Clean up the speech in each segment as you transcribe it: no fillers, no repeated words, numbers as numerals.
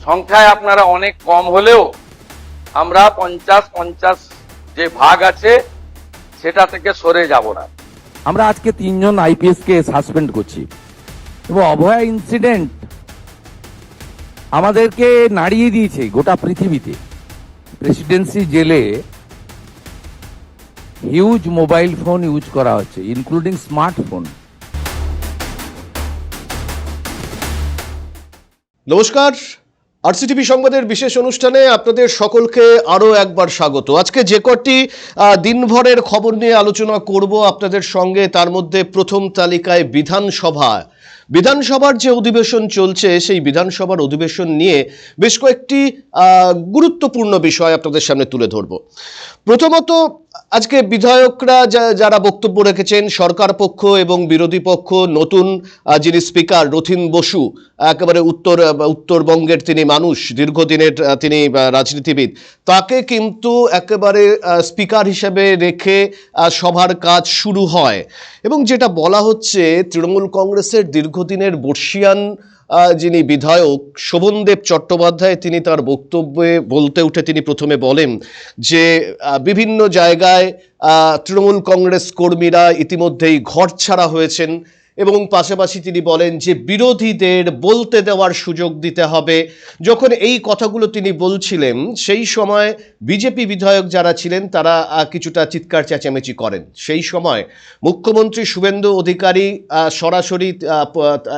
সংখ্যায় আপনারা অনেক কম হলেও আমরা 50-50 যে ভাগ আছে সেটা থেকে সরে যাব না। আমরা আজকে 3 জন আইপিএস কে সাসপেন্ড করছি এবং অভয়া ইনসিডেন্ট আমাদেরকে নাড়িয়ে দিয়েছে গোটা পৃথিবীতে। প্রেসিডেন্সি জেলে হিউজ মোবাইল ফোন ইউজ করা হচ্ছে, ইনক্লুডিং স্মার্টফোন। নমস্কার, আরসিটিভি সংবাদের বিশেষ অনুষ্ঠানে আপনাদের সকলকে আরও একবার স্বাগত। আজকে যে কটি দিনভরের খবর নিয়ে আলোচনা করব আপনাদের সঙ্গে, তার মধ্যে প্রথম তালিকায় বিধানসভার যে অধিবেশন চলছে সেই বিধানসভার অধিবেশন নিয়ে বেশ কয়েকটি গুরুত্বপূর্ণ বিষয় আপনাদের সামনে তুলে ধরব। প্রথমত, আজকে বিধায়করা যারা বক্তব্য রেখেছেন, সরকার পক্ষ এবং বিরোধী পক্ষ, নতুন যিনি স্পিকার রথীন বসু, একেবারে উত্তরবঙ্গের তিনি মানুষ, দীর্ঘদিনের তিনি রাজনীতিবিদ, তাকে কিন্তু একেবারে স্পিকার হিসেবে রেখে সভার কাজ শুরু হয়। এবং যেটা বলা হচ্ছে, তৃণমূল কংগ্রেসের দীর্ঘদিনের বর্ষিয়ান যিনি বিধায়ক শোভনদেব চট্টোপাধ্যায়, তিনি তার বক্তব্যে বলতে উঠে তিনি প্রথমে বলেন যে বিভিন্ন জায়গায় তৃণমূল কংগ্রেস কর্মীরা ইতিমধ্যেই ঘরছাড়া হয়েছেন এবং পাশাপাশি তিনি বলেন যে বিরোধীদের বলতে দেওয়ার সুযোগ দিতে হবে। যখন এই কথাগুলো তিনি বলছিলেন সেই সময় বিজেপি বিধায়ক যারা ছিলেন তারা কিছুটা চিৎকার চেঁচামেচি করেন। সেই সময় মুখ্যমন্ত্রী শুভেন্দু অধিকারী সরাসরি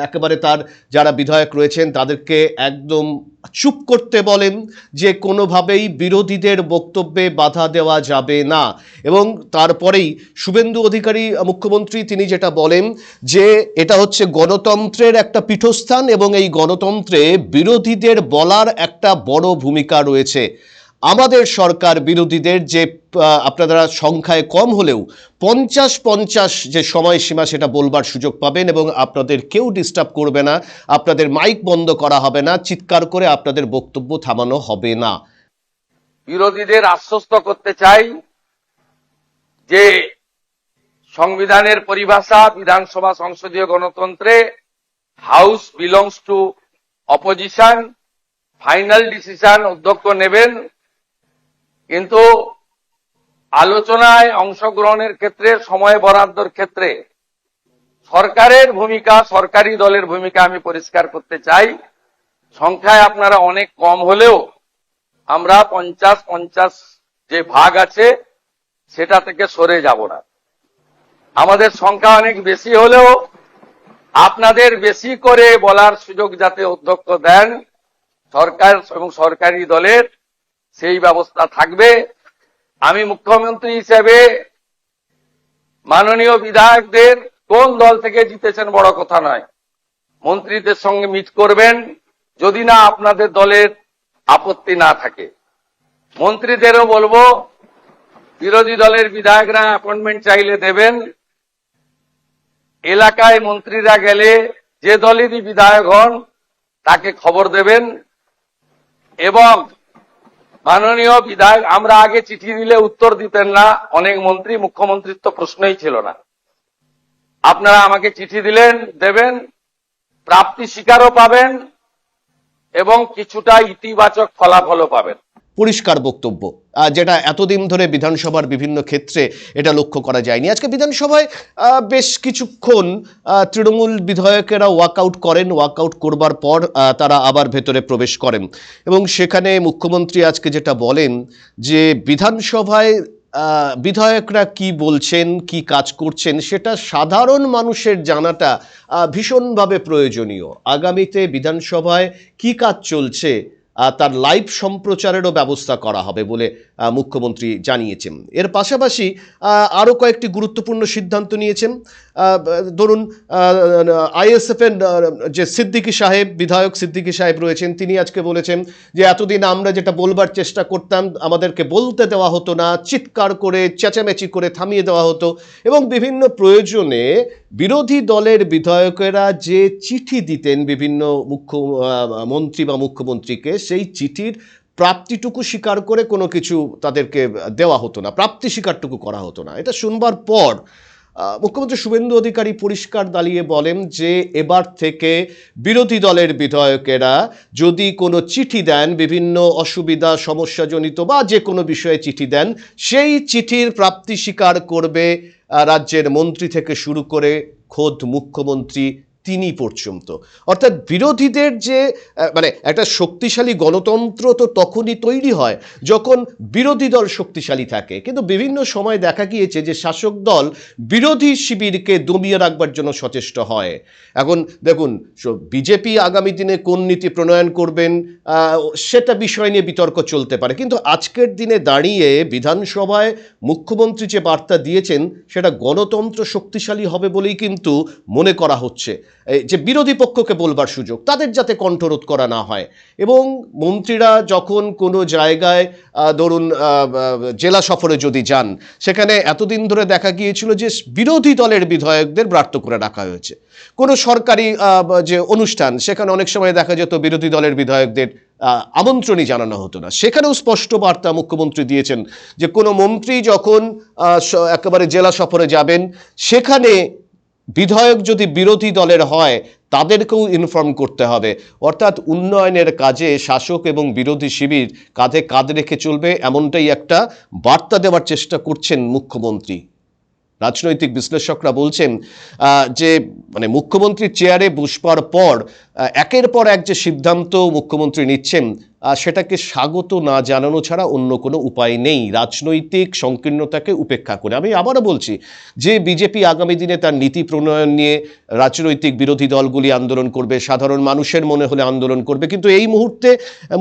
একেবারে তার যারা বিধায়ক রয়েছেন তাদেরকে একদম চুপ করতে বলেন, যে কোনোভাবেই বিরোধীদের বক্তব্যে বাধা দেওয়া যাবে না। এবং তারপরেই শুভেন্দু অধিকারী মুখ্যমন্ত্রী তিনি যেটা বলেন যে এটা হচ্ছে গণতন্ত্রের একটা পীঠস্থান এবং এই গণতন্ত্রে বিরোধীদের বলার একটা বড় ভূমিকা রয়েছে। আমাদের সরকার বিরোধীদের যে আপনারা সংখ্যায় কম হলেও 50-50 যে সময়সীমা সেটা বলবার সুযোগ পাবেন এবং আপনাদের কেউ ডিস্টার্ব করবে না, আপনাদের মাইক বন্ধ করা হবে না, চিৎকার করে আপনাদের বক্তব্য থামানো হবে না। বিরোধীদের আশ্বস্ত করতে চাই যে সংবিধানের পরিভাষা বিধানসভা সংসদীয় গণতন্ত্রে house belongs to opposition, final decision অধ্যক্ষ নেবেন, কিন্তু আলোচনায় অংশগ্রহণের ক্ষেত্রে, সময় বরাদ্দর ক্ষেত্রে সরকারের ভূমিকা, সরকারি দলের ভূমিকা আমি পরিষ্কার করতে চাই। সংখ্যায় আপনারা অনেক কম হলেও আমরা 50-50 যে ভাগ আছে সেটা থেকে সরে যাব না। আমাদের সংখ্যা অনেক বেশি হলেও আপনাদের বেশি করে বলার সুযোগ যাতে অধ্যক্ষ দেন সরকার এবং সরকারি দলের, সেই ব্যবস্থা থাকবে। আমি মুখ্যমন্ত্রী হিসেবে মাননীয় বিধায়কদের কোন দল থেকে জিতেছেন বড় কথা নয়, মন্ত্রীদের সঙ্গে মিট করবেন, যদি না আপনাদের দলের আপত্তি না থাকে। মন্ত্রীদেরও বলবো বিরোধী দলের বিধায়করা অ্যাপয়েন্টমেন্ট চাইলে দেবেন। এলাকায় মন্ত্রীরা গেলে যে দলেরই বিধায়ক হন তাকে খবর দেবেন। এবং মাননীয় বিধায়ক, আমরা আগে চিঠি দিলে উত্তর দিতেন না অনেক মন্ত্রী, মুখ্যমন্ত্রীর তো প্রশ্নই ছিল না। আপনারা আমাকে চিঠি দিলেন, দেবেন, প্রাপ্তি স্বীকারও পাবেন এবং কিছুটা ইতিবাচক ফলাফলও পাবেন। পরিষ্কার বক্তব্য, যেটা এতদিন ধরে বিধানসভার বিভিন্ন ক্ষেত্রে এটা লক্ষ্য করা যায়নি। আজকে বিধানসভায় বেশ কিছুক্ষণ তৃণমূল বিধায়কেরা ওয়াকআউট করেন। ওয়াকআউট করবার পর তারা আবার ভেতরে প্রবেশ করেন এবং সেখানে মুখ্যমন্ত্রী আজকে যেটা বলেন যে বিধানসভায় বিধায়করা কি বলছেন, কি কাজ করছেন সেটা সাধারণ মানুষের জানাটা ভীষণভাবে প্রয়োজনীয়। আগামীতে বিধানসভায় কি কাজ চলছে তার লাইভ সম্প্রচারেরও ব্যবস্থা করা হবে বলে মুখ্যমন্ত্রী জানিয়েছেন। এর পাশাপাশি আরও কয়েকটি গুরুত্বপূর্ণ সিদ্ধান্ত নিয়েছেন। ধরুন আইএসএফ এর যে সিদ্দিকী সাহেব, বিধায়ক সিদ্দিকী সাহেব রয়েছেন, তিনি আজকে বলেছেন যে এতদিন আমরা যেটা বলবার চেষ্টা করতাম আমাদেরকে বলতে দেওয়া হতো না, চিৎকার করে চেঁচামেচি করে থামিয়ে দেওয়া হতো এবং বিভিন্ন প্রয়োজনে বিরোধী দলের বিধায়কেরা যে চিঠি দিতেন বিভিন্ন মন্ত্রী বা মুখ্যমন্ত্রীকে, সেই চিঠির প্রাপ্তিটুকু স্বীকার করে কোনো কিছু তাদেরকে দেওয়া হতো না, প্রাপ্তি স্বীকারটুকু করা হতো না। এটা শুনবার পর মুখ্যমন্ত্রী শুভেন্দু অধিকারী পরিষ্কার দাঁড়িয়ে বলেন যে এবার থেকে বিরোধী দলের বিধায়কেরা যদি কোনো চিঠি দেন, বিভিন্ন অসুবিধা সমস্যাজনিত বা যে কোনো বিষয়ে চিঠি দেন, সেই চিঠির প্রাপ্তি স্বীকার করবে রাজ্যের মন্ত্রী থেকে শুরু করে খোদ মুখ্যমন্ত্রী তিনি পর্যন্ত। অর্থাৎ বিরোধীদের যে মানে একটা শক্তিশালী গণতন্ত্র তো তখনই তৈরি হয় যখন বিরোধী দল শক্তিশালী থাকে, কিন্তু বিভিন্ন সময় দেখা গিয়েছে যে শাসক দল বিরোধী শিবিরকে দমিয়ে রাখবার জন্য সচেষ্ট হয়। এখন দেখুন, বিজেপি আগামী দিনে কোন নীতি প্রণয়ন করবেন সেটা বিষয় নিয়ে বিতর্ক চলতে পারে, কিন্তু আজকের দিনে দাঁড়িয়ে বিধানসভায় মুখ্যমন্ত্রী যে বার্তা দিয়েছেন সেটা গণতন্ত্র শক্তিশালী হবে বলেই কিন্তু মনে করা হচ্ছে। যে বিরোধী পক্ষকে বলবার সুযোগ, তাদের যাতে কণ্ঠরোধ করা না হয়, এবং মন্ত্রীরা যখন কোনো জায়গায় ধরুন জেলা সফরে যদি যান, সেখানে এতদিন ধরে দেখা গিয়েছিল যে বিরোধী দলের বিধায়কদের ব্রাত্য করে রাখা হয়েছে। কোনো সরকারি যে অনুষ্ঠান, সেখানে অনেক সময় দেখা যেত বিরোধী দলের বিধায়কদের আমন্ত্রণই জানানো হতো না। সেখানেও স্পষ্ট বার্তা মুখ্যমন্ত্রী দিয়েছেন যে কোনো মন্ত্রী যখন একেবারে জেলা সফরে যাবেন, সেখানে বিধায়ক যদি বিরোধী দলের হয় তাদেরকেও ইনফর্ম করতে হবে। অর্থাৎ উন্নয়নের কাজে শাসক এবং বিরোধী শিবির কাঁধে কাঁধ রেখে চলবে, এমনটাই একটা বার্তা দেওয়ার চেষ্টা করছেন মুখ্যমন্ত্রী। রাজনৈতিক বিশ্লেষকরা বলছেন যে মানে মুখ্যমন্ত্রীর চেয়ারে বসবার পর একের পর এক যে সিদ্ধান্ত মুখ্যমন্ত্রী নিচ্ছেন, সেটাকে স্বাগত না জানানো ছাড়া অন্য কোনো উপায় নেই রাজনৈতিক সংকীর্ণতাকে উপেক্ষা করে। আমি আবারও বলছি যে বিজেপি আগামী দিনে তার নীতি প্রণয়ন নিয়ে রাজনৈতিক বিরোধী দলগুলি আন্দোলন করবে, সাধারণ মানুষের মনে হলে আন্দোলন করবে, কিন্তু এই মুহূর্তে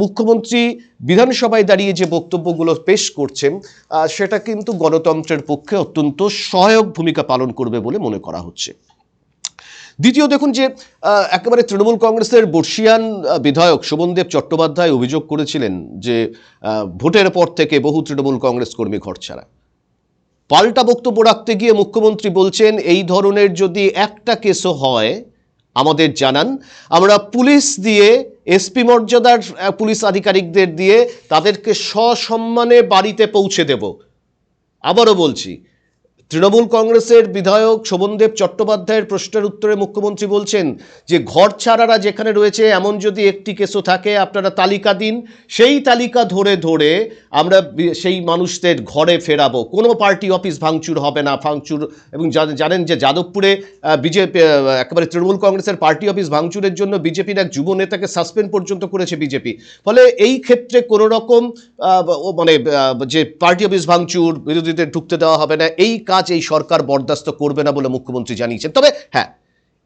মুখ্যমন্ত্রী বিধানসভায় দাঁড়িয়ে যে বক্তব্যগুলো পেশ করছেন সেটা কিন্তু গণতন্ত্রের পক্ষে অত্যন্ত সহায়ক ভূমিকা পালন করবে বলে মনে করা হচ্ছে। দ্বিতীয়, দেখুন যে একেবারে তৃণমূল কংগ্রেসের বর্ষিয়ান বিধায়ক শোভনদেব চট্টোপাধ্যায় অভিযোগ করেছিলেন যে ভোটের পর থেকে বহু তৃণমূল কংগ্রেস কর্মী ঘর ছাড়া। পাল্টা বক্তব্য রাখতে গিয়ে মুখ্যমন্ত্রী বলছেন এই ধরনের যদি একটা কেসও হয় আমাদের জানান, আমরা পুলিশ দিয়ে এসপি মর্যাদার পুলিশ আধিকারিকদের দিয়ে তাদেরকে সসম্মানে বাড়িতে পৌঁছে দেব। আবারও বলছি, তৃণমূল কংগ্রেসের বিধায়ক শোভনদেব চট্টোপাধ্যায়ের প্রশ্নের উত্তরে মুখ্যমন্ত্রী বলছেন যে ঘর ছাড়ারা যেখানে রয়েছে এমন যদি একটি কেসও থাকে আপনারা তালিকা দিন, সেই তালিকা ধরে ধরে আমরা সেই মানুষদের ঘরে ফেরাবো। কোনো পার্টি অফিস ভাঙচুর হবে না। ভাঙচুর, এবং জানেন যে যাদবপুরে বিজেপি একেবারে তৃণমূল কংগ্রেসের পার্টি অফিস ভাঙচুরের জন্য বিজেপির এক যুব নেতাকে সাসপেন্ড পর্যন্ত করেছে বিজেপি। ফলে এই ক্ষেত্রে কোনো রকম মানে যে পার্টি অফিস ভাঙচুর, বিরোধীদের ঢুকতে দেওয়া হবে না, এই কাজ এই সরকার বরদাস্ত করবে না বলে মুখ্যমন্ত্রী জানিয়েছেন। তবে হ্যাঁ,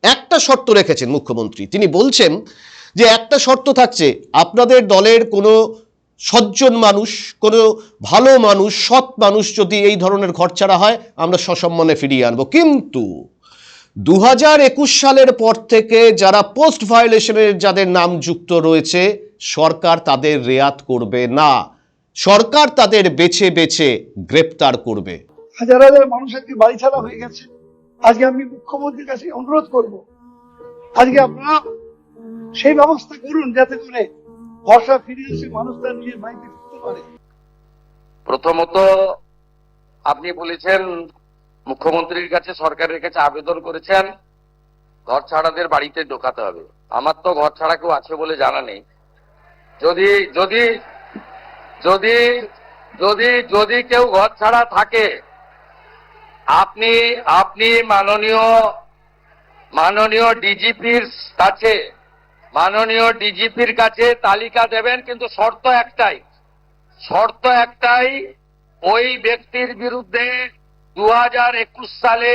একটা শর্ত রেখেছেন মুখ্যমন্ত্রী। তিনি বলছেন যে একটা শর্ত থাকছে, আপনাদের দলের কোনো সজ্জন মানুষ, কোনো ভালো মানুষ, সৎ মানুষ যদি এই ধরনের ঘরছাড়া হয় আমরা সসম্মানে ফিরিয়ে আনবো। কিন্তু 2021 সালের পর থেকে যারা পোস্ট ভায়োলেশনের যাদের নাম যুক্ত রয়েছে, সরকার তাদের রেয়াত করবে না, সরকার তাদের বেছে বেছে গ্রেপ্তার করবে। হাজার হাজার মানুষ আজকে বাড়ি ছাড়া হয়ে গেছে। আজকে আমি মুখ্যমন্ত্রীর কাছে অনুরোধ করব, আজকে আপনারা সেই ব্যবস্থা করুন যাতে করে ভরসা ফিরে এসে মানুষ তার নিজের বাড়িতে ফিরতে পারে। প্রথমত আপনি বলেছেন মুখ্যমন্ত্রীর কাছে, সরকারের কাছে আবেদন করেছেন ঘর ছাড়াদের বাড়িতে ঢোকাতে হবে। আমার তো ঘর ছাড়া কেউ আছে বলে জানা নেই। যদি যদি যদি যদি যদি কেউ ঘর ছাড়া থাকে, আপনি আপনি মাননীয় ডিজিপির কাছে তালিকা দেবেন, কিন্তু শর্ত একটাই, ওই ব্যক্তির বিরুদ্ধে 2021 সালে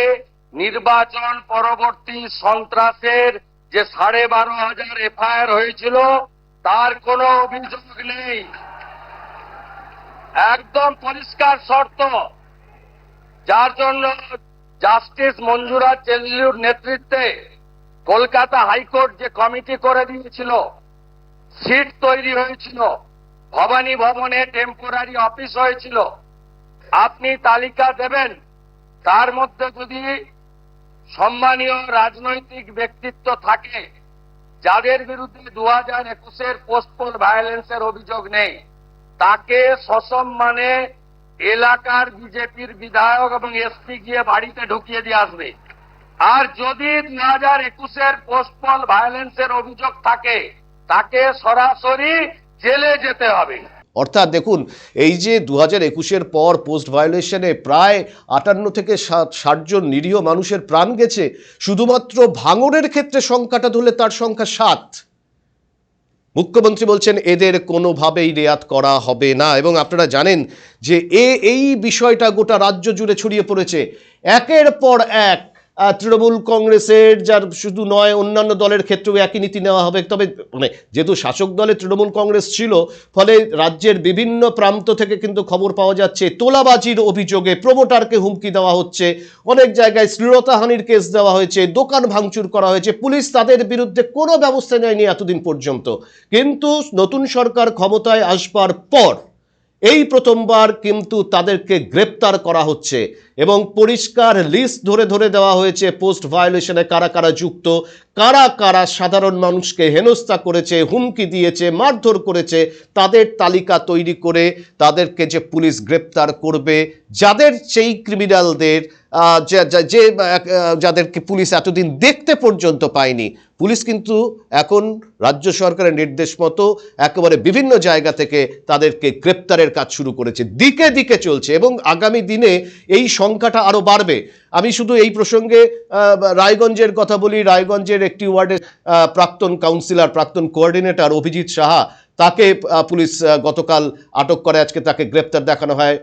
নির্বাচন পরবর্তী সন্ত্রাসের যে 12,500 এফআইআর হয়েছিল তার কোনো অভিযোগ নেই। একদম পরিষ্কার শর্ত, যার জন্য জাস্টিস মঞ্জুরা চেল্লুর নেতৃত্বে কলকাতা হাইকোর্ট যে কমিটি করে দিয়েছিল, সিট তৈরি হয়েছিল, ভবানী ভবনে টেম্পোরারি অফিস হয়েছিল। আপনি তালিকা দেবেন, তার মধ্যে যদি সম্মানীয় রাজনৈতিক ব্যক্তিত্ব থাকে যাদের বিরুদ্ধে 2021-এর পোস্টপোল ভায়োলেন্সের অভিযোগ নেই, তাকে সসম্মানে এলাকার বিজেপির বিধায়ক এবং এসপি গিয়ে বাড়িতে ঢুকিয়ে দিয়ে আসবে। আর যদি 2021-এর পোস্টপল ভায়োলেন্সের অভিযোগ থাকে তাকে সরাসরি জেলে যেতে হবে। অর্থাৎ দেখুন, এই যে 2021-এর পর পোস্ট ভায়োলেশনে প্রায় 58 থেকে 60 জন নিরীহ মানুষের প্রাণ গেছে। শুধুমাত্র ভাঙড়ের ক্ষেত্রে সংখ্যাটা ধরলে তার সংখ্যা 7। মুখ্যমন্ত্রী বলছেন এদের কোনোভাবেই রেয়াত করা হবে না। এবং আপনারা জানেন যে এই বিষয়টা গোটা রাজ্য জুড়ে ছড়িয়ে পড়েছে। একের পর এক তৃণমূল কংগ্রেসের, যার শুধু নয় অন্যান্য দলের ক্ষেত্রেও একই নীতি নেওয়া হবে। তবে মানে যেহেতু শাসক দলে তৃণমূল কংগ্রেস ছিল, ফলে রাজ্যের বিভিন্ন প্রান্ত থেকে কিন্তু খবর পাওয়া যাচ্ছে তোলাবাজির অভিযোগে প্রমোটারকে হুমকি দেওয়া হচ্ছে, অনেক জায়গায় শ্লীলতাহানির কেস দেওয়া হয়েছে, দোকান ভাঙচুর করা হয়েছে। পুলিশ তাদের বিরুদ্ধে কোনো ব্যবস্থা নেয়নি এতদিন পর্যন্ত। কিন্তু নতুন সরকার ক্ষমতায় আসবার পর এই প্রথমবার কিন্তু তাদেরকে গ্রেপ্তার করা হচ্ছে এবং পরিষ্কার লিস্ট ধরে ধরে দেওয়া হয়েছে পোস্ট ভায়োলেশনে কারা কারা যুক্ত, কারা কারা সাধারণ মানুষকে হেনস্থা করেছে, হুমকি দিয়েছে, মারধর করেছে। তাদের তালিকা তৈরি করে তাদেরকে যে পুলিশ গ্রেপ্তার করবে, যাদের সেই ক্রিমিনালদের যাদেরকে পুলিশ এতদিন দেখতে পর্যন্ত পায়নি, পুলিশ কিন্তু এখন রাজ্য সরকারের নির্দেশ মতো একেবারে বিভিন্ন জায়গা থেকে তাদেরকে গ্রেপ্তারের কাজ শুরু করেছে। দিকে দিকে চলছে এবং আগামী দিনে এই সংখ্যাটা আরো বাড়বে। আমি শুধু এই প্রসঙ্গে রায়গঞ্জের কথা বলি। রায়গঞ্জের একটি ওয়ার্ডের প্রাক্তন কাউন্সিলর, প্রাক্তন কোঅর্ডিনেটর অভিজিৎ সাহা, তাকে পুলিশ গতকাল আটক করে। আজকে তাকে গ্রেপ্তার দেখানো হয়,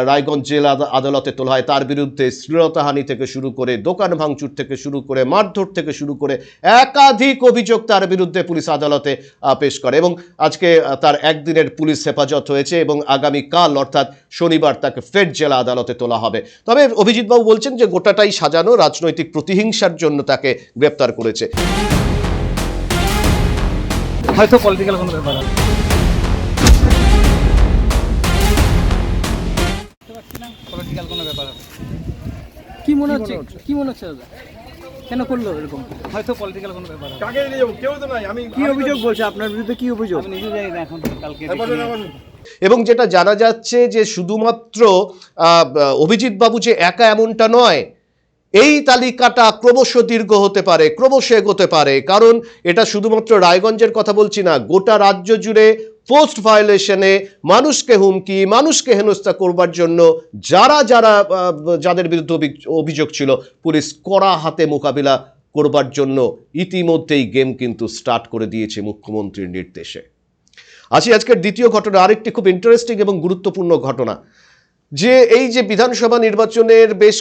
রায়গঞ্জ জেলা আদালতে তোলা হয়। তার বিরুদ্ধে শ্লীলতাহানি থেকে শুরু করে, দোকান ভাঙচুর থেকে শুরু করে, মারধর থেকে শুরু করে একাধিক অভিযোগ তার বিরুদ্ধে পুলিশ আদালতে পেশ করে এবং আজকে তার একদিনের পুলিশ হেফাজত হয়েছে এবং আগামীকাল অর্থাৎ শনিবার তাকে ফের জেলা আদালতে তোলা হবে। তবে অভিজিৎবাবু বলছেন যে গোটাটাই সাজানো, রাজনৈতিক প্রতিহিংসার জন্য তাকে গ্রেপ্তার করেছে। হয়তো পলিটিক্যাল কোনো ব্যাপার আছে। পলিটিক্যাল কোনো ব্যাপার আছে। কি মনে হচ্ছে দাদা? কেন করলো এরকম? হয়তো পলিটিক্যাল কোনো ব্যাপার আছে। কাকে নিয়ে যাবো? কেউ তো নাই। আমি কি অভিযোগ বলছে আপনার বিরুদ্ধে? কি অভিযোগ? আমি নিজে জানি না, এখন কালকে এবং যেটা জানা যাচ্ছে যে শুধুমাত্র অভিজিৎ বাবু যে একা এমনটা নয়, এই তালিকাটা ক্রমশ দীর্ঘ হতে পারে, ক্রমশ এগোতে পারে। কারণ এটা শুধুমাত্র রায়গঞ্জের কথা বলছি না, গোটা রাজ্য জুড়ে পোস্ট ভায়োলেশনে মানুষকে হুমকি, মানুষকে হেনস্থা করবার জন্য যাদের বিরুদ্ধে অভিযোগ ছিল, পুলিশ কড়া হাতে মোকাবিলা করবার জন্য ইতিমধ্যেই গেম কিন্তু স্টার্ট করে দিয়েছে মুখ্যমন্ত্রীর নির্দেশে। আজকের দ্বিতীয় ঘটনা, আরেকটি খুব ইন্টারেস্টিং এবং গুরুত্বপূর্ণ ঘটনা, যে এই যে বিধানসভা নির্বাচনের বেশ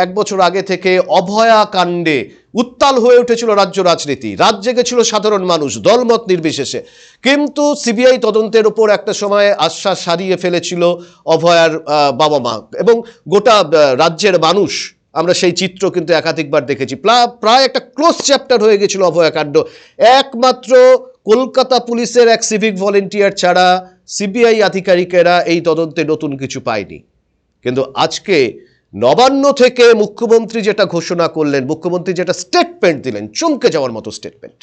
এক বছর আগে থেকে অভয়া কাণ্ডে উত্তাল হয়ে উঠেছিল রাজ্য রাজনীতি, রাত জেগেছিল সাধারণ মানুষ দলমত নির্বিশেষে। কিন্তু সিবিআই তদন্তের উপর একটা সময় আশ্বাস হারিয়ে ফেলেছিল অভয়ার বাবা মা এবং গোটা রাজ্যের মানুষ। আমরা সেই চিত্র কিন্তু একাধিকবার দেখেছি। প্রায় একটা ক্লোজ চ্যাপ্টার হয়ে গেছিল অভয়াকাণ্ড। একমাত্র কলকাতা পুলিশের এক সিভিক ভলেন্টিয়ার ছাড়া সিবিআই আধিকারিকেরা এই তদন্তে নতুন কিছু পায়নি। কিন্তু আজকে নবান্ন থেকে মুখ্যমন্ত্রী যেটা ঘোষণা করলেন, মুখ্যমন্ত্রী যেটা স্টেটমেন্ট দিলেন, চমকে যাওয়ার মতো স্টেটমেন্ট।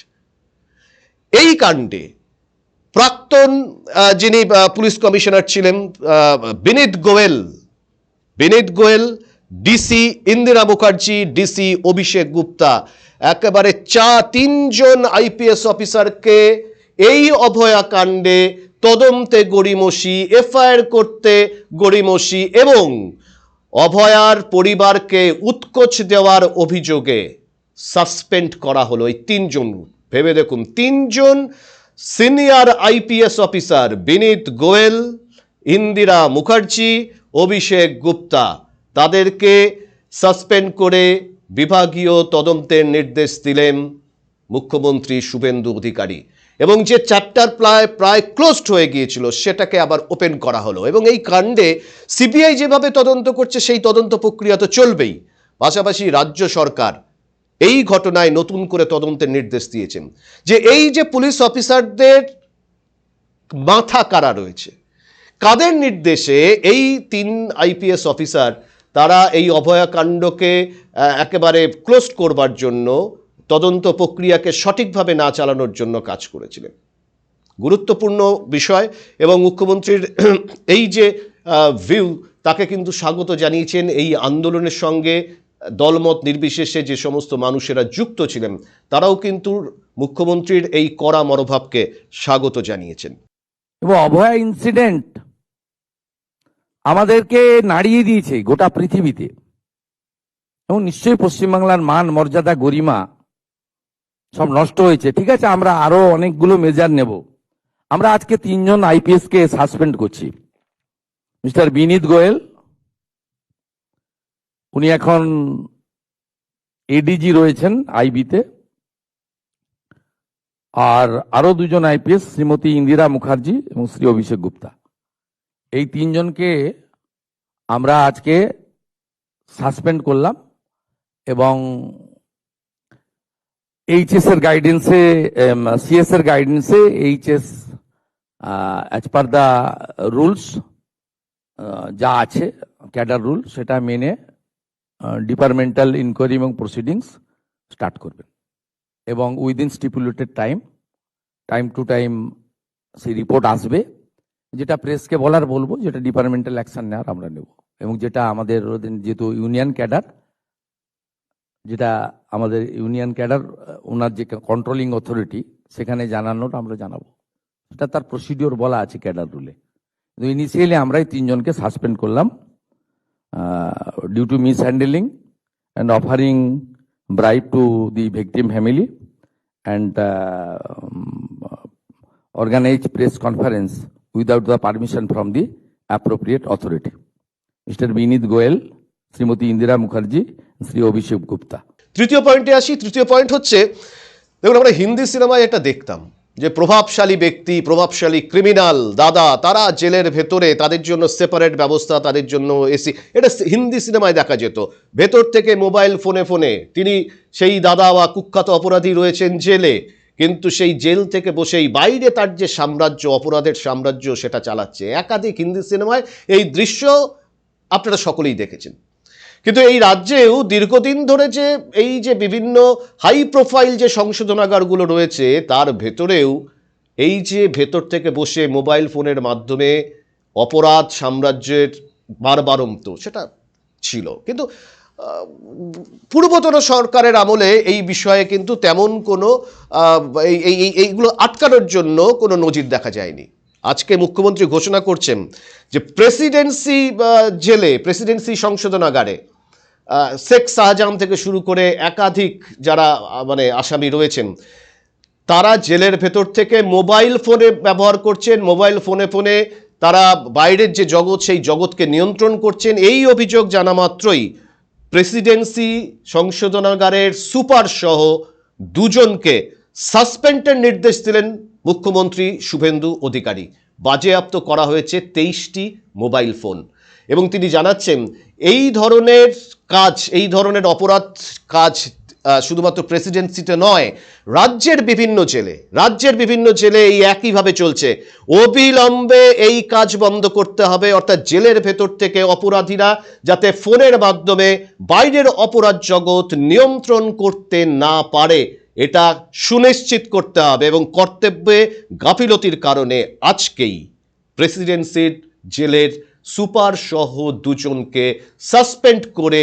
এই কাণ্ডে প্রাক্তন যিনি পুলিশ কমিশনার ছিলেন বিনীত গোয়েল, ডিসি ইন্দিরা মুখার্জি, ডিসি অভিষেক গুপ্তা, একেবারে 3জন আইপিএস অফিসারকে এই অভয়াকাণ্ডে তদন্তে গড়িমসি, এফআইআর করতে গড়িমসি এবং অভয়ার পরিবারকে উৎকোচ দেওয়ার অভিযোগে সাসপেন্ড করা হলো। এই 3জন, ভেবে দেখুন, 3জন সিনিয়র আইপিএস অফিসার, বিনীত গোয়েল, ইন্দিরা মুখার্জি, অভিষেক গুপ্তা, তাদেরকে সাসপেন্ড করে বিভাগীয় তদন্তের নির্দেশ দিলেন মুখ্যমন্ত্রী শুভেন্দু অধিকারী। এবং যে চ্যাপ্টার প্রায় ক্লোজড হয়ে গিয়েছিল সেটাকে আবার ওপেন করা হলো। এবং এই কাণ্ডে সিবিআই যেভাবে তদন্ত করছে সেই তদন্ত প্রক্রিয়া তো চলবেই, পাশাপাশি রাজ্য সরকার এই ঘটনায় নতুন করে তদন্তের নির্দেশ দিয়েছেন। যে এই যে পুলিশ অফিসারদের মাথা কারা রয়েছে, কাদের নির্দেশে এই 3 আইপিএস অফিসার তারা এই অভয়াকাণ্ডকে একেবারে ক্লোজ করবার জন্য, তদন্ত প্রক্রিয়াকে সঠিকভাবে না চালানোর জন্য কাজ করেছিলেন। গুরুত্বপূর্ণ বিষয়। এবং মুখ্যমন্ত্রীর এই যে ভিউ, তাকে কিন্তু স্বাগত জানিয়েছেন। এই আন্দোলনের সঙ্গে দলমত নির্বিশেষে যে সমস্ত মানুষেরা যুক্ত ছিলেন তারাও কিন্তু মুখ্যমন্ত্রীর এই কড়া মনোভাবকে স্বাগত জানিয়েছেন। এবং অভয়া ইনসিডেন্ট আমাদেরকে নাড়িয়ে দিয়েছে গোটা পৃথিবীতে, এবং নিশ্চয়ই পশ্চিমবাংলার মান মর্যাদা গরিমা সব নষ্ট হয়েছে। ঠিক আছে, আমরা আরো অনেকগুলো মেজার নেব। আমরা আজকে 3 জন আইপিএস কে সাসপেন্ড করছি। মিস্টার বিনীত গোয়েল, উনি এখন এডিজি রয়েছেন আইবিতে, আর আরো 2 জন আইপিএস, শ্রীমতী ইন্দিরা মুখার্জি এবং শ্রী অভিষেক গুপ্তা। এই 3 জনকে আমরা আজকে সাসপেন্ড করলাম, এবং এইচএস এর গাইডেন্সে, সিএস এর গাইডেন্সে HS as per the rules যা আছে ক্যাডার রুল, সেটা মেনে ডিপার্টমেন্টাল ইনকোয়ারি এবং প্রসিডিংস স্টার্ট করবেন, এবং within stipulated time to time সেই রিপোর্ট আসবে। যেটা প্রেসকে বলবো, যেটা ডিপার্টমেন্টাল অ্যাকশন নেওয়ার আমরা নেব, এবং যেটা আমাদের যেহেতু ইউনিয়ন ক্যাডার, ওনার যে কন্ট্রোলিং অথরিটি, সেখানে জানানোর আমরা জানাবো। সেটা তার প্রসিডিওর বলা আছে ক্যাডার রুলে। কিন্তু ইনিশিয়ালি আমরাই 3 জনকে সাসপেন্ড করলাম due to mishandling and offering bribe to the victim family and organize press conference without the permission from the appropriate authority. Mr. Binit Goel, Srimati Indira Mukherjee, Sri Abhishek Gupta. তৃতীয় পয়েন্টে আসি। তৃতীয় point হচ্ছে, দেখুন, আমরা হিন্দি সিনেমায় এটা দেখতাম যে প্রভাবশালী ব্যক্তি, প্রভাবশালী ক্রিমিনাল দাদা, তারা জেলের ভেতরে, তাদের জন্য সেপারেট ব্যবস্থা, তাদের জন্য এসি, এটা হিন্দি সিনেমায় দেখা যেত। ভেতর থেকে মোবাইল ফোনে তিনি, সেই দাদা বা কুখ্যাত অপরাধী রয়েছেন জেলে, কিন্তু সেই জেল থেকে বসেই বাইরে তার যে সাম্রাজ্য, অপরাধের সাম্রাজ্য, সেটা চালাচ্ছে। একাধিক হিন্দি সিনেমায় এই দৃশ্য আপনারা সকলেই দেখেছেন। কিন্তু এই রাজ্যেও দীর্ঘদিন ধরে যে এই যে বিভিন্ন হাই প্রোফাইল যে সংশোধনাগারগুলো রয়েছে, তার ভেতরেও এই যে ভেতর থেকে বসে মোবাইল ফোনের মাধ্যমে অপরাধ সাম্রাজ্যের বারবারন্ত, সেটা ছিল। কিন্তু পূর্বতন সরকারের আমলে এই বিষয়ে কিন্তু তেমন কোনো এইগুলো আটকানোর জন্য কোনো নজির দেখা যায়নি। আজকে মুখ্যমন্ত্রী ঘোষণা করছেন যে প্রেসিডেন্সি জেলে, প্রেসিডেন্সি সংশোধনাগারে শেখ শাহজাহান থেকে শুরু করে একাধিক যারা আসামি রয়েছেন, তারা জেলের ভেতর থেকে মোবাইল ফোনে ব্যবহার করছেন, মোবাইল ফোনে তারা বাইরের যে জগৎ, সেই জগৎকে নিয়ন্ত্রণ করছেন। এই অভিযোগ জানা মাত্রই প্রেসিডেন্সি সংশোধনাগারের সুপার সহ 2 জনকে সাসপেন্ডের নির্দেশ দিলেন মুখ্যমন্ত্রী শুভেন্দু অধিকারী। বাজেয়াপ্ত করা হয়েছে 23টি মোবাইল ফোন, এবং তিনি জানাচ্ছেন এই ধরনের কাজ, এই ধরনের অপরাধ কাজ শুধুমাত্র প্রেসিডেন্সিতে নয়, রাজ্যের বিভিন্ন জেলে এই একইভাবে চলছে। অবিলম্বে এই কাজ বন্ধ করতে হবে, অর্থাৎ জেলের ভেতর থেকে অপরাধীরা যাতে ফোনের মাধ্যমে বাইরের অপরাধ জগৎ নিয়ন্ত্রণ করতে না পারে, এটা সুনিশ্চিত করতে হবে। এবং কর্তব্যে গাফিলতির কারণে আজকেই প্রেসিডেন্সির জেলের সুপার সহ 2 জনকে সাসপেন্ড করে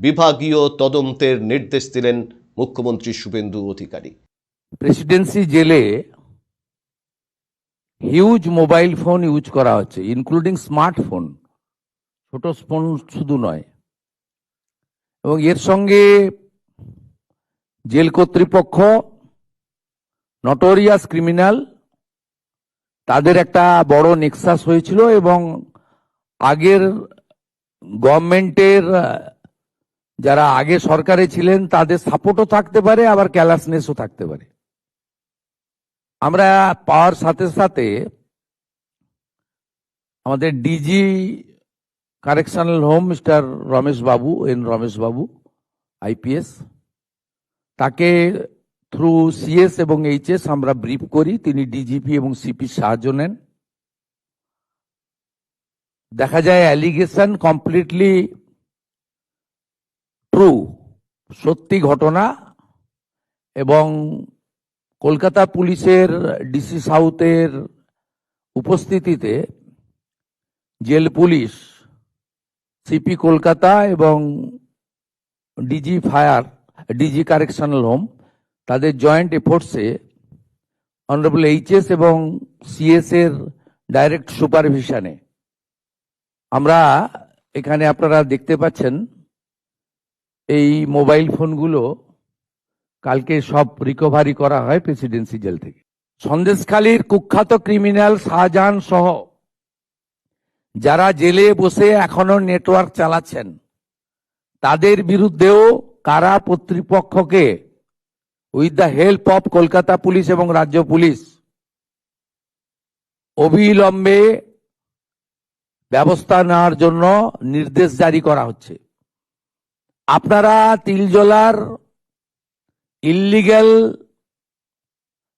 বিভাগীয় তদন্তের নির্দেশ দিলেন মুখ্যমন্ত্রী শুভেন্দু অধিকারী। প্রেসিডেন্সি জেলে হিউজ মোবাইল ফোন ইউজ করা হচ্ছে, ইনক্লুডিং স্মার্টফোন, ছোট ফোন শুধু নয়। এবং এর সঙ্গে জেল কর্তৃপক্ষ, নটোরিয়াস ক্রিমিনাল, তাদের একটা বড় নেক্সাস হয়েছিল, এবং আগের গভর্নমেন্টের যারা আগে সরকারে ছিলেন তাদের সাপোর্টও থাকতে পারে, আবার ক্যালাসনেসও থাকতে পারে। আমরা পাওয়ার সাথে সাথে আমাদের DG correctional home mister Ramesh Babu IPS, তাকে থ্রু সিএস এবং এইচএস আমরা ব্রিফ করি, তিনি ডিজিপি এবং সিপি সাহায্য নেন। দেখা যায় অ্যালিগেশন কমপ্লিটলি ট্রু, সত্যি ঘটনা, এবং কলকাতা পুলিশের ডিসি সাউথের উপস্থিতিতে জেল পুলিশ, সিপি কলকাতা এবং DG fire, DG correctional home, তাদের জয়েন্ট এফোর্টসে অনারেবল এইচএস এবং সিএস এর ডাইরেক্ট সুপারভিশনে আমরা এখানে আপনারা দেখতে পাচ্ছেন এই মোবাইল ফোনগুলো কালকে সব রিকভারি করা হয় প্রেসিডেন্সি জেল থেকে। সন্দেশখালীর কুখ্যাত ক্রিমিনাল শাহজাহান সহ যারা জেলে বসে এখনো নেটওয়ার্ক চালাচ্ছেন তাদের বিরুদ্ধেও কারা কর্তৃপক্ষকে with the help of Kolkata police এবং রাজ্য পুলিশ অবিলম্বে ব্যবস্থা নেওয়ার জন্য নির্দেশ জারি করা হচ্ছে। আপনারা তিলজলার ইল্লিগ্যাল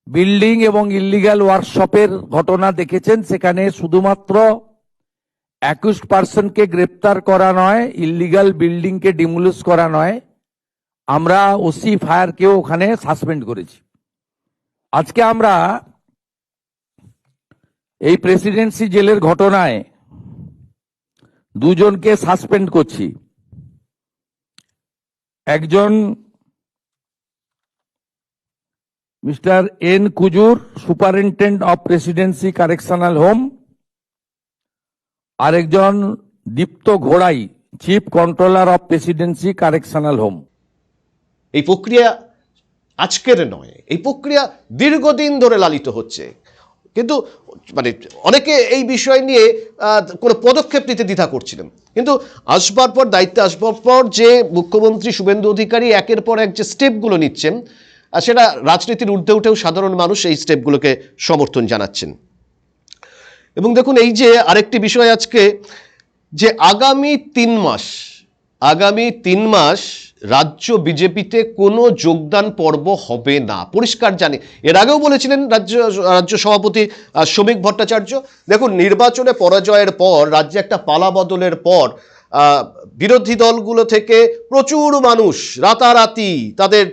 বিল্ডিং এবং ইল্লিগ্যাল ওয়ার্কশপের ঘটনা দেখেছেন। সেখানে শুধুমাত্র 21% গ্রেপ্তার করা নয়, ইল্লিগ্যাল বিল্ডিংকে ডিমোলিশ করা নয়, আমরা ওসি ফায়ারকেও ওখানে সাসপেন্ড করেছি। আজকে আমরা এই প্রেসিডেন্সি জেলের ঘটনায় দুজনকে সাসপেন্ড করছি। একজন mister N Kujur, superintendent of presidency correctional home, আরেকজন দীপ্ত ঘোড়াই, chief controller of presidency correctional home. এই প্রক্রিয়া আজকের নয়, এই প্রক্রিয়া দীর্ঘদিন ধরে লালিত হচ্ছে, কিন্তু মানে অনেকে এই বিষয় নিয়ে কোনো পদক্ষেপ নিতে দ্বিধা করছিলেন। কিন্তু আসবার পর, দায়িত্বে আসবার পর যে মুখ্যমন্ত্রী শুভেন্দু অধিকারী একের পর এক যে স্টেপগুলো নিচ্ছেন, সেটা রাজনীতির ঊর্ধ্বে উঠেও সাধারণ মানুষ এই স্টেপগুলোকে সমর্থন জানাচ্ছেন। এবং দেখুন, এই যে আরেকটি বিষয় আজকে, যে আগামী 3 মাস রাজ্য বিজেপিতে কোনো যোগদান পর্ব হবে না, পরিষ্কার জানি। এর আগেও বলেছিলেন রাজ্য সভাপতি শ্রমিক ভট্টাচার্য। দেখুন, নির্বাচনে পরাজয়ের পর, রাজ্যে একটা পালা বদলের পর বিরোধী দলগুলো থেকে প্রচুর মানুষ রাতারাতি তাদের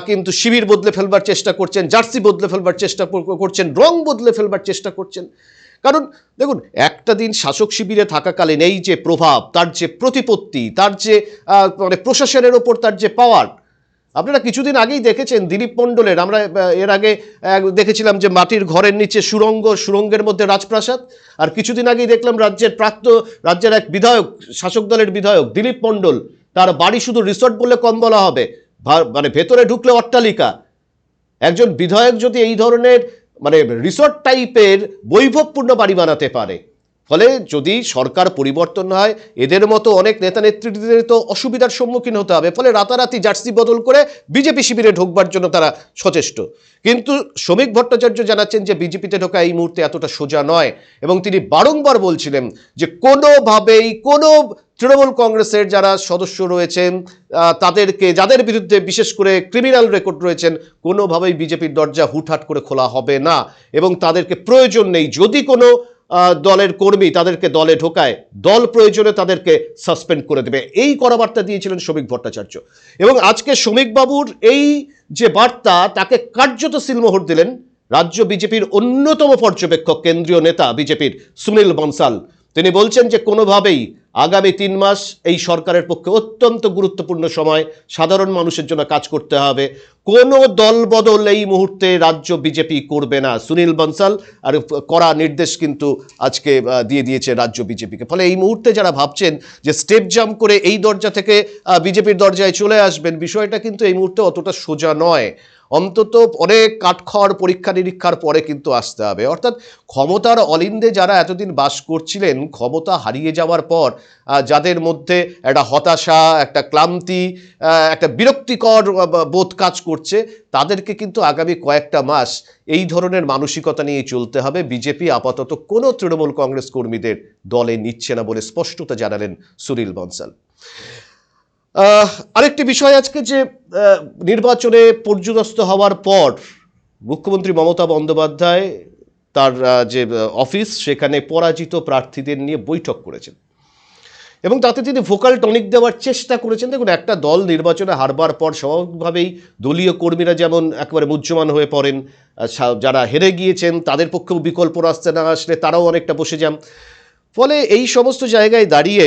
কিন্তু শিবির বদলে ফেলবার চেষ্টা করছেন, জার্সি বদলে ফেলবার চেষ্টা করছেন, রং বদলে ফেলবার চেষ্টা করছেন। কারণ দেখুন, একটা দিন শাসক শিবিরে থাকাকালীন এই যে প্রভাব, তার যে প্রতিপত্তি, তার যে মানে প্রশাসনের ওপর তার যে পাওয়ার, আপনারা কিছুদিন আগেই দেখেছেন দিলীপ মণ্ডলের, আমরা এর আগে দেখেছিলাম যে মাটির ঘরের নিচে সুরঙ্গের মধ্যে রাজপ্রাসাদ, আর কিছুদিন আগেই দেখলাম রাজ্যের এক বিধায়ক, শাসক দলের বিধায়ক দিলীপ মণ্ডল, তার বাড়ি শুধু রিসর্ট বললে কম বলা হবে, মানে ভেতরে ঢুকলে অট্টালিকা। একজন বিধায়ক যদি এই ধরনের মানে রিসর্ট টাইপের বৈভবপূর্ণ বাড়ি বানাতে পারে, ফলে যদি সরকার পরিবর্তন হয়, এদের মতো অনেক নেতা নেত্রীদের তো অসুবিধার সম্মুখীন হতে হবে। ফলে রাতারাতি জার্সি বদল করে বিজেপি শিবিরে ঢোকবার জন্য তারা সচেষ্ট। কিন্তু শ্রমিক ভট্টাচার্য জানাচ্ছেন যে বিজেপিতে ঢোকা এই মুহূর্তে এতটা সোজা নয়, এবং তিনি বারংবার বলছিলেন যে কোনোভাবেই কোনো তৃণমূল কংগ্রেসের যারা সদস্য রয়েছেন তাদেরকে, যাদের বিরুদ্ধে বিশেষ করে ক্রিমিনাল রেকর্ড রয়েছেন, কোনোভাবেই বিজেপির দরজা হুটহাট করে খোলা হবে না, এবং তাদেরকে প্রয়োজন নেই, যদি কোনো দলের কর্মী তাদেরকে দলে ঢোকায়, দল প্রয়োজনে তাদেরকে সাসপেন্ড করে দেবে, এই করাবার্তা দিয়েছিলেন শ্রমিক ভট্টাচার্য। এবং আজকে শ্রমিকবাবুর এই যে বার্তা, তাকে কার্যত সিলমোহর দিলেন রাজ্য বিজেপির অন্যতম পর্যবেক্ষক, কেন্দ্রীয় নেতা বিজেপির সুনীল বনসাল। তিনি বলছেন যে কোনোভাবেই আগামী 3 মাস এই সরকারের পক্ষে অত্যন্ত গুরুত্বপূর্ণ সময়, সাধারণ মানুষের জন্য কাজ করতে হবে, কোনো দল বদল এই মুহূর্তে রাজ্য বিজেপি করবে না। সুনীল বনসাল আর কড়া নির্দেশ কিন্তু আজকে দিয়ে দিয়েছে রাজ্য বিজেপিকে। ফলে এই মুহূর্তে যারা ভাবছেন যে স্টেপ জাম্প করে এই দরজা থেকে বিজেপির দরজায় চলে আসবেন, বিষয়টা কিন্তু এই মুহূর্তে অতটা সোজা নয়। অন্তত অনেক কাঠখড় পরীক্ষা নিরীক্ষার পরে কিন্তু আসতে হবে। অর্থাৎ ক্ষমতার অলিন্দে যারা এতদিন বাস করছিলেন, ক্ষমতা হারিয়ে যাওয়ার পর যাদের মধ্যে একটা হতাশা, একটা ক্লান্তি, একটা বিরক্তিকর বোধ কাজ করছে, তাদেরকে কিন্তু আগামী কয়েকটা মাস এই ধরনের মানসিকতা নিয়ে চলতে হবে। বিজেপি আপাতত কোনো তৃণমূল কংগ্রেস কর্মীদের দলে নিচ্ছে না বলে স্পষ্টতা জানালেন সুনীল বনসাল। আরেকটি বিষয়, আজকে যে নির্বাচনে পর্যুদস্ত হওয়ার পর মুখ্যমন্ত্রী মমতা বন্দ্যোপাধ্যায় তার যে অফিস, সেখানে পরাজিত প্রার্থীদের নিয়ে বৈঠক করেছেন, এবং তাতে তিনি ভোকাল টনিক দেওয়ার চেষ্টা করেছেন। দেখুন, একটা দল নির্বাচনে হারবার পর স্বাভাবিকভাবেই দলীয় কর্মীরা যেমন একেবারে মুহ্যমান হয়ে পড়েন, যারা হেরে গিয়েছেন তাদের পক্ষেও বিকল্প রাস্তা না আসলে তারাও অনেকটা বসে যান। ফলে এই সমস্ত জায়গায় দাঁড়িয়ে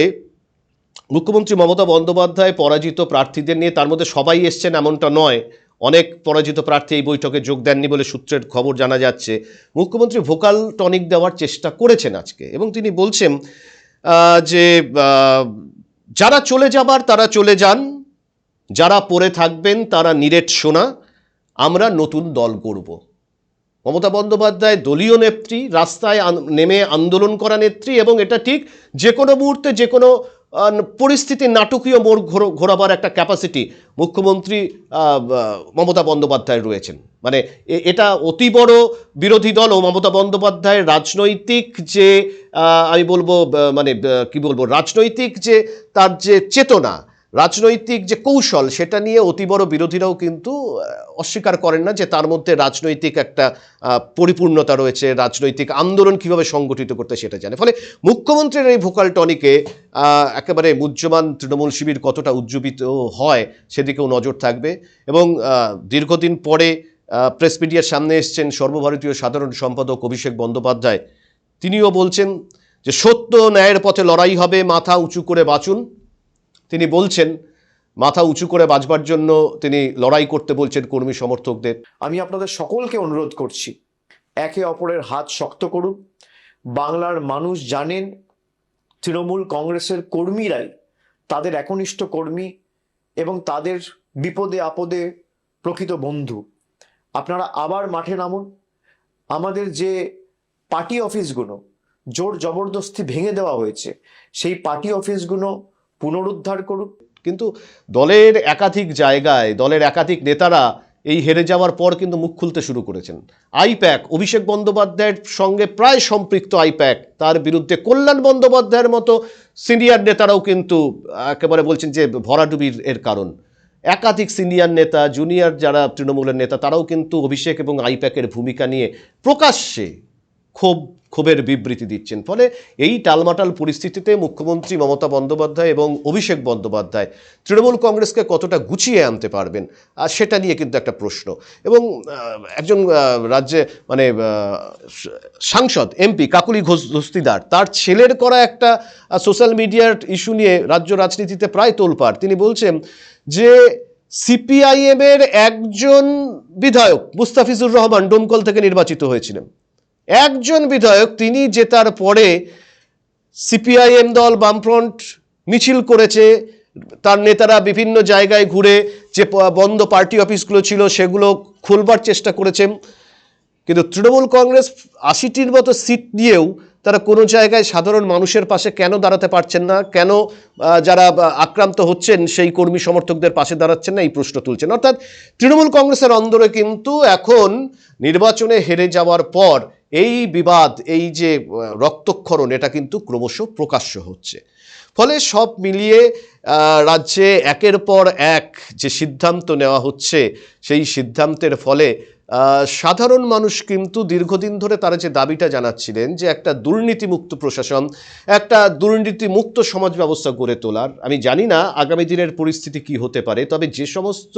মুখ্যমন্ত্রী মমতা বন্দ্যোপাধ্যায় পরাজিত প্রার্থীদের নিয়ে, তার মধ্যে সবাই এসছেন এমনটা নয়, অনেক পরাজিত প্রার্থী এই বৈঠকে যোগ দেননি বলে সূত্রের খবর জানা যাচ্ছে, মুখ্যমন্ত্রী ভোকাল টনিক দেওয়ার চেষ্টা করেছেন আজকে। এবং তিনি বলছেন যে যারা চলে যাবার তারা চলে যান, যারা পড়ে থাকবেন তারা নিরেট সোনা, আমরা নতুন দল করব। মমতা বন্দ্যোপাধ্যায় দলীয় নেত্রী, রাস্তায় নেমে আন্দোলন করা নেত্রী, এবং এটা ঠিক যে কোনো মুহূর্তে যে কোনো পরিস্থিতি নাটকীয় মোড় ঘোরাবার একটা ক্যাপাসিটি মুখ্যমন্ত্রী মমতা বন্দ্যোপাধ্যায় রয়েছেন। মানে এটা অতি বড় বিরোধী দল ও মমতা বন্দ্যোপাধ্যায়ের রাজনৈতিক যে আমি বলবো মানে কি বলবো, রাজনৈতিক যে তার যে চেতনা, রাজনৈতিক যে কৌশল, সেটা নিয়ে অতি বড় বিরোধীরাও কিন্তু অস্বীকার করেন না যে তার মধ্যে রাজনৈতিক একটা পরিপূর্ণতা রয়েছে, রাজনৈতিক আন্দোলন কিভাবে সংগঠিত করতে সেটা জানে। ফলে মুখ্যমন্ত্রীর এই ভোকাল টনিকে একেবারে মুহ্যমান তৃণমূল শিবির কতটা উজ্জীবিত হয় সেদিকেও নজর থাকবে। এবং দীর্ঘদিন পরে প্রেস মিডিয়ার সামনে এসছেন সর্বভারতীয় সাধারণ সম্পাদক অভিষেক বন্দ্যোপাধ্যায়। তিনিও বলছেন যে সত্য ন্যায়ের পথে লড়াই হবে, মাথা উঁচু করে বাঁচুন। তিনি বলছেন মাথা উঁচু করে বাঁচবার জন্য তিনি লড়াই করতে বলছেন কর্মী সমর্থকদের। আমি আপনাদের সকলকে অনুরোধ করছি, একে অপরের হাত শক্ত করুন। বাংলার মানুষ জানেন তৃণমূল কংগ্রেসের কর্মীরাই তাদের একনিষ্ঠ কর্মী এবং তাদের বিপদে আপদে প্রকৃত বন্ধু। আপনারা আবার মাঠে নামুন। আমাদের যে পার্টি অফিসগুলো জোর জবরদস্তি ভেঙে দেওয়া হয়েছে, সেই পার্টি অফিসগুলো পুনরুদ্ধার করুন। কিন্তু দলের একাধিক জায়গায় দলের একাধিক নেতারা এই হেরে যাওয়ার পর কিন্তু মুখ খুলতে শুরু করেছেন। আইপ্যাক, অভিষেক বন্দ্যোপাধ্যায়ের সঙ্গে প্রায় সম্পৃক্ত আইপ্যাক, তার বিরুদ্ধে কল্যাণ বন্দ্যোপাধ্যায়ের মতো সিনিয়র নেতারাও কিন্তু একেবারে বলছেন যে ভরাডুবির এর কারণ। একাধিক সিনিয়র নেতা, জুনিয়র যারা তৃণমূলের নেতা, তারাও কিন্তু অভিষেক এবং আইপ্যাকের ভূমিকা নিয়ে প্রকাশ্যে ক্ষোভের বিবৃতি দিচ্ছেন। ফলে এই টালমাটাল পরিস্থিতিতে মুখ্যমন্ত্রী মমতা বন্দ্যোপাধ্যায় এবং অভিষেক বন্দ্যোপাধ্যায় তৃণমূল কংগ্রেসকে কতটা গুছিয়ে আনতে পারবেন, আর সেটা নিয়ে কিন্তু একটা প্রশ্ন। এবং একজন রাজ্যে মানে সাংসদ এমপি কাকুলি দস্তিদার, তার ছেলের করা একটা সোশ্যাল মিডিয়ার ইস্যু নিয়ে রাজ্য রাজনীতিতে প্রায় তোলপাড়। তিনি বলছেন যে সিপিআইএম এর একজন বিধায়ক মুস্তাফিজুর রহমান ডোমকল থেকে নির্বাচিত হয়েছিলেন, একজন বিধায়ক, তিনি জেতার পরে সিপিআইএম দল বামফ্রন্ট মিছিল করেছে, তার নেতারা বিভিন্ন জায়গায় ঘুরে যে বন্ধ পার্টি অফিসগুলো ছিল সেগুলো খুলবার চেষ্টা করেছেন। কিন্তু তৃণমূল কংগ্রেস 80টির মতো সিট নিয়েও তারা কোনো জায়গায় সাধারণ মানুষের পাশে কেন দাঁড়াতে পারছেন না, কেন যারা আক্রান্ত হচ্ছেন সেই কর্মী সমর্থকদের পাশে দাঁড়াচ্ছেন না, এই প্রশ্ন তুলছেন। অর্থাৎ তৃণমূল কংগ্রেসের অন্দরে কিন্তু এখন নির্বাচনে হেরে যাওয়ার পর এই বিবাদ, এই যে রক্তক্ষরণ, এটা কিন্তু ক্রমশ প্রকাশ্য হচ্ছে। ফলে সব মিলিয়ে রাজ্যে একের পর এক যে সিদ্ধান্ত নেওয়া হচ্ছে, সেই সিদ্ধান্তের ফলে সাধারণ মানুষ কিন্তু দীর্ঘদিন ধরে তারা যে দাবিটা জানাচ্ছিলেন যে একটা দুর্নীতিমুক্ত প্রশাসন, একটা দুর্নীতিমুক্ত সমাজ ব্যবস্থা গড়ে তোলার, আমি জানি না আগামী দিনের পরিস্থিতি কি হতে পারে, তবে যে সমস্ত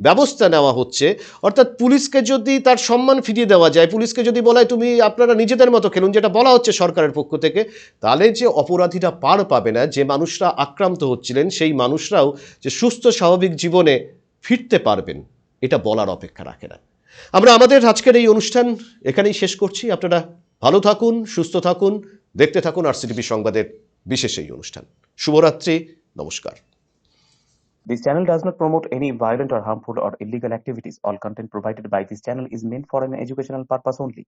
ব্যবস্থা নেওয়া হচ্ছে, অর্থাৎ পুলিশকে যদি তার সম্মান ফিরিয়ে দেওয়া যায়, পুলিশকে যদি বলা হয় তুমি আপনারা নিজেদের মতো খেলুন, যেটা বলা হচ্ছে সরকারের পক্ষ থেকে, তাহলে যে অপরাধীরা পার পাবে না, যে মানুষরা আক্রান্ত হচ্ছিলেন সেই মানুষরাও যে সুস্থ স্বাভাবিক জীবনে ফিরতে পারবেন, এটা বলার অপেক্ষা রাখে না। আমরা আমাদের আজকের এই অনুষ্ঠান এখানেই শেষ করছি। আপনারা ভালো থাকুন, সুস্থ থাকুন, দেখতে থাকুন আরসিটিভি সংবাদের বিশেষ এই অনুষ্ঠান। শুভরাত্রি, নমস্কার। This channel does not promote any violent or harmful or illegal activities. All content provided by this channel is meant for an educational purpose only.